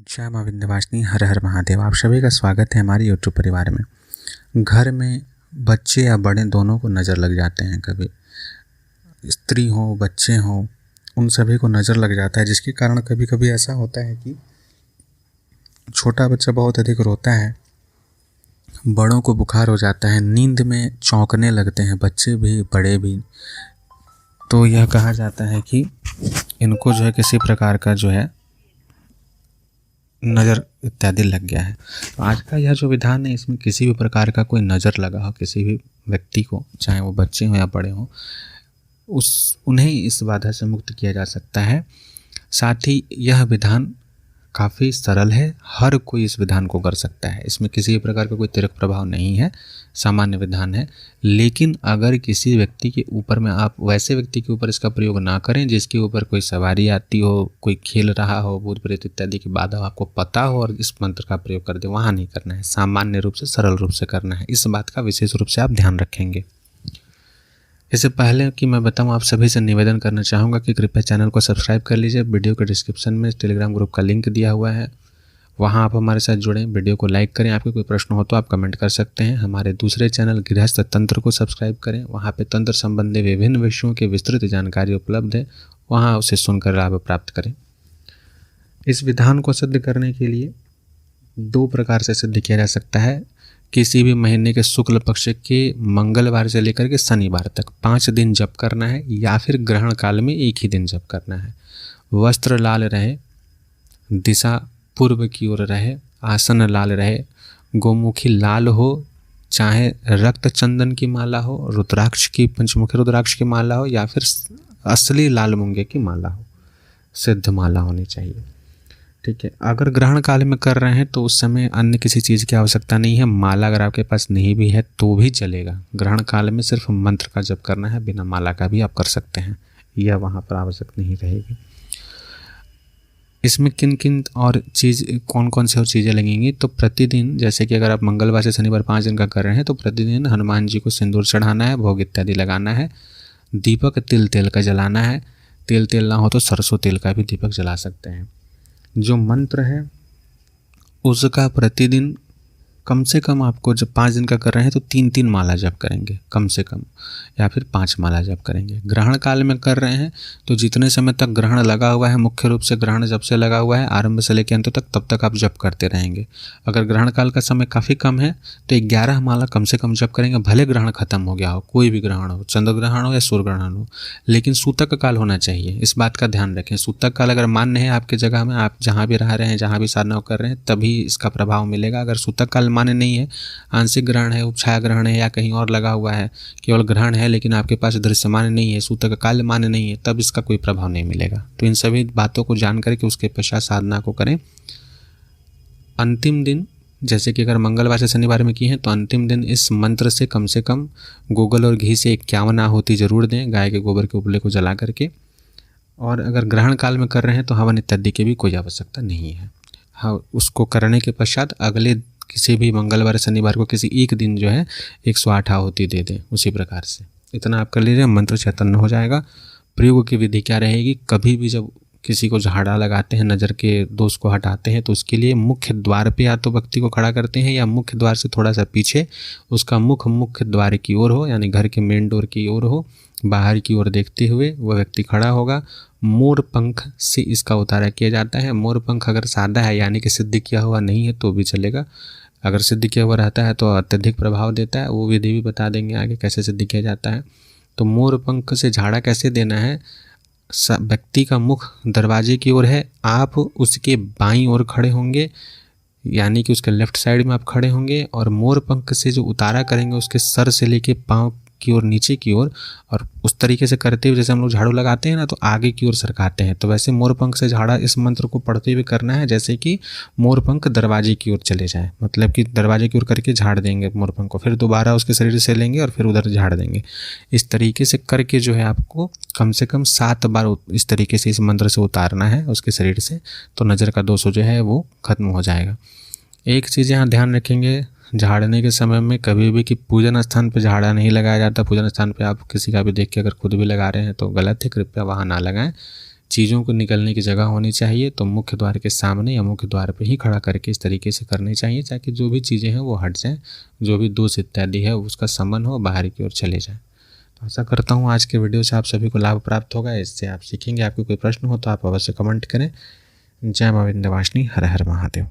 जय माँ विंध्यवासिनी, हर हर महादेव। आप सभी का स्वागत है हमारे यूट्यूब परिवार में। घर में बच्चे या बड़े दोनों को नज़र लग जाते हैं। कभी स्त्री हो, बच्चे हों, उन सभी को नज़र लग जाता है, जिसके कारण कभी कभी ऐसा होता है कि छोटा बच्चा बहुत अधिक रोता है, बड़ों को बुखार हो जाता है, नींद में चौंकने लगते हैं बच्चे भी बड़े भी। तो यह कहा जाता है कि इनको जो है किसी प्रकार का जो है नज़र इत्यादि लग गया है। तो आज का यह जो विधान है, इसमें किसी भी प्रकार का कोई नज़र लगा हो किसी भी व्यक्ति को, चाहे वो बच्चे हों या बड़े हों, उन्हें इस बाधा से मुक्त किया जा सकता है। साथ ही यह विधान काफ़ी सरल है, हर कोई इस विधान को कर सकता है। इसमें किसी भी प्रकार का कोई तिरक प्रभाव नहीं है, सामान्य विधान है। लेकिन अगर किसी व्यक्ति के ऊपर में आप वैसे व्यक्ति के ऊपर इसका प्रयोग ना करें जिसके ऊपर कोई सवारी आती हो, कोई खेल रहा हो, भूत प्रेत इत्यादि की बाधा आपको पता हो और इस मंत्र का प्रयोग कर दे, वहाँ नहीं करना है। सामान्य रूप से, सरल रूप से करना है। इस बात का विशेष रूप से आप ध्यान रखेंगे। इससे पहले कि मैं बताऊं, आप सभी से निवेदन करना चाहूँगा कि कृपया चैनल को सब्सक्राइब कर लीजिए। वीडियो के डिस्क्रिप्शन में टेलीग्राम ग्रुप का लिंक दिया हुआ है, वहां आप हमारे साथ जुड़ें। वीडियो को लाइक करें। आपके कोई प्रश्न हो तो आप कमेंट कर सकते हैं। हमारे दूसरे चैनल गृहस्थ तंत्र को सब्सक्राइब करें, वहाँ पे तंत्र संबंधी विभिन्न विषयों की विस्तृत जानकारी उपलब्ध है, वहाँ उसे सुनकर लाभ प्राप्त करें। इस विधान को सिद्ध करने के लिए दो प्रकार से सिद्ध किया जा सकता है। किसी भी महीने के शुक्ल पक्ष के मंगलवार से लेकर के शनिवार तक 5 दिन जप करना है, या फिर ग्रहण काल में एक ही दिन जप करना है। वस्त्र लाल रहे, दिशा पूर्व की ओर रहे, आसन लाल रहे, गोमुखी लाल हो, चाहे रक्त चंदन की माला हो, रुद्राक्ष की, पंचमुखी रुद्राक्ष की माला हो, या फिर असली लाल मूंगे की माला हो, सिद्ध माला होनी चाहिए। ठीक है। अगर ग्रहण काल में कर रहे हैं तो उस समय अन्य किसी चीज़ की आवश्यकता नहीं है। माला अगर आपके पास नहीं भी है तो भी चलेगा। ग्रहण काल में सिर्फ मंत्र का जप करना है, बिना माला का भी आप कर सकते हैं, यह वहाँ पर आवश्यक नहीं रहेगी। इसमें किन किन और चीज़, कौन कौन सी और चीज़ें लगेंगी, तो प्रतिदिन, जैसे कि अगर आप मंगलवार से शनिवार 5 दिन का कर रहे हैं तो प्रतिदिन हनुमान जी को सिंदूर चढ़ाना है, भोग इत्यादि लगाना है। दीपक तिल तेल का जलाना है। तेल ना हो तो सरसों तेल का भी दीपक जला सकते हैं। जो मंत्र है उसका प्रतिदिन कम से कम, आपको जब 5 दिन का कर रहे हैं तो 3-3 माला जप करेंगे कम से कम, या फिर 5 माला जप करेंगे। ग्रहण काल में कर रहे हैं तो जितने समय तक ग्रहण लगा हुआ है, मुख्य रूप से ग्रहण जब से लगा हुआ है आरंभ से लेकर अंत तक, तब तक आप जप करते रहेंगे। अगर ग्रहण काल का समय काफ़ी कम है तो 11 माला कम से कम जप करेंगे, भले ग्रहण खत्म हो गया हो, कोई भी ग्रहण हो, चंद्र ग्रहण हो या सूर्य ग्रहण हो, लेकिन सूतक काल होना चाहिए। इस बात का ध्यान रखें। सूतक काल अगर मान्य है आपके जगह में, आप जहाँ भी रह रहे हैं, जहाँ भी साधना कर रहे हैं, तभी इसका प्रभाव मिलेगा। अगर सूतक काल मान्य नहीं है, आंशिक ग्रहण है, उपछाया ग्रहण है, या कहीं और लगा हुआ है, केवल ग्रहण है लेकिन आपके पास दृश्यमान नहीं है, सूतक काल मान्य नहीं है, तब इसका कोई प्रभाव नहीं मिलेगा। तो इन सभी बातों को जान करके उसके पश्चात साधना को करें। अंतिम दिन, जैसे कि अगर मंगलवार से शनिवार में की है तो अंतिम दिन इस मंत्र से कम गूगल और घी से 51 आहुति जरूर दें, गाय के गोबर के उपले को जला करके। और अगर ग्रहण काल में कर रहे हैं तो हवन इत्यादि की भी कोई आवश्यकता नहीं है। हाँ, उसको करने के पश्चात अगले किसी भी मंगलवार शनिवार को किसी एक दिन जो है 108 आहुति दे दें। उसी प्रकार से इतना आप कर लीजिए, मंत्र चैतन्य हो जाएगा। प्रयोग की विधि क्या रहेगी, कभी भी जब किसी को झाड़ा लगाते हैं, नज़र के दोष को हटाते हैं, तो उसके लिए मुख्य द्वार पे या तो व्यक्ति को खड़ा करते हैं, या मुख्य द्वार से थोड़ा सा पीछे उसका मुख मुख्य द्वार की ओर हो, यानी घर के मेन डोर की ओर हो, बाहर की ओर देखते हुए वह व्यक्ति खड़ा होगा। मोर पंख से इसका उतारा किया जाता है। मोर पंख अगर सादा है, यानी कि सिद्ध किया हुआ नहीं है, तो भी चलेगा। अगर सिद्ध किया हुआ रहता है तो अत्यधिक प्रभाव देता है। वो विधि भी बता देंगे आगे कैसे सिद्ध किया जाता है। तो मोर पंख से झाड़ा कैसे देना है, व्यक्ति का मुख दरवाजे की ओर है, आप उसके बाईं ओर खड़े होंगे, यानी कि उसके लेफ्ट साइड में आप खड़े होंगे, और मोर पंख से जो उतारा करेंगे उसके सर से लेके पाँव की ओर, नीचे की ओर, और उस तरीके से करते हुए, जैसे हम लोग झाड़ू लगाते हैं ना तो आगे की ओर सरकाते हैं, तो वैसे मोर पंख से झाड़ा इस मंत्र को पढ़ते हुए करना है, जैसे कि मोर पंख दरवाजे की ओर चले जाए, मतलब कि दरवाजे की ओर करके झाड़ देंगे मोर पंख को, फिर दोबारा उसके शरीर से लेंगे और फिर उधर झाड़ देंगे। इस तरीके से करके जो है आपको कम से कम 7 बार इस तरीके से इस मंत्र से उतारना है उसके शरीर से, तो नज़र का दोष जो है वो खत्म हो जाएगा। एक चीज़ यहाँ ध्यान रखेंगे, झाड़ने के समय में कभी भी कि पूजन स्थान पे झाड़ा नहीं लगाया जाता। पूजन स्थान पे आप किसी का भी देख के अगर खुद भी लगा रहे हैं तो गलत है, कृपया वहाँ ना लगाएं। चीज़ों को निकलने की जगह होनी चाहिए तो मुख्य द्वार के सामने या मुख्य द्वार पे ही खड़ा करके इस तरीके से करनी चाहिए, ताकि जो भी चीज़ें हैं वो हट जाएँ, जो भी दोष इत्यादि है उसका शमन हो, बाहर की ओर चले जाए। तो आशा करता हूँ आज के वीडियो से आप सभी को लाभ प्राप्त होगा, इससे आप सीखेंगे। आपको कोई प्रश्न हो तो आप अवश्य कमेंट करें। जय मां विंध्यवासिनी, हर हर महादेव।